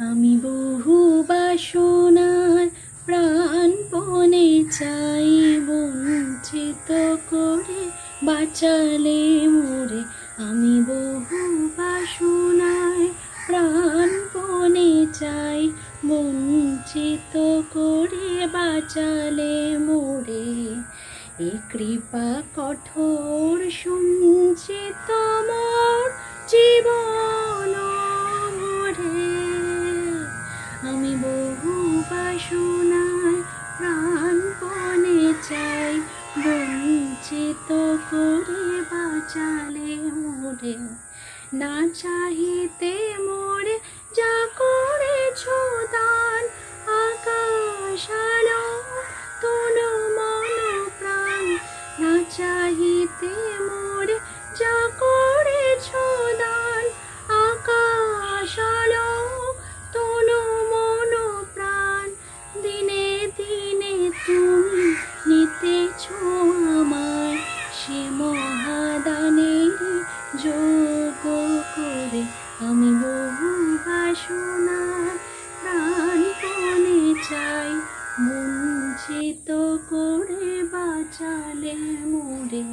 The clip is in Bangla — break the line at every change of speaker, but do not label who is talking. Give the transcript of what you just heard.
আমি বহু বাসনার প্রাণপণে চাই, বঞ্চিত করে বাঁচালে মোরে। আমি বহু বাসনায় প্রাণপণে চাই, বঞ্চিত করে বাঁচালে মোরে। এ কৃপা কঠোর শুনছে তোমার জীবন ভরে। আমি বহু বাসনায় প্রাণপণে চাই, বঞ্চিত করে বাঁচালে মোরে। না চাহিতে মোরে যা করেছ দান, আকাশ আলো তনু মন প্রাণ। না চাহিতে মোরে যা করেছ দান, আকাশ আলো তনু মন প্রাণ। দিনে দিনে তুমি নিতেছ আমায়, সে মহাদানের যোগ্য করে। আমি বহু বাসনা প্রাণপণে চাই, বঞ্চিত করে বাঁচালে মোরে।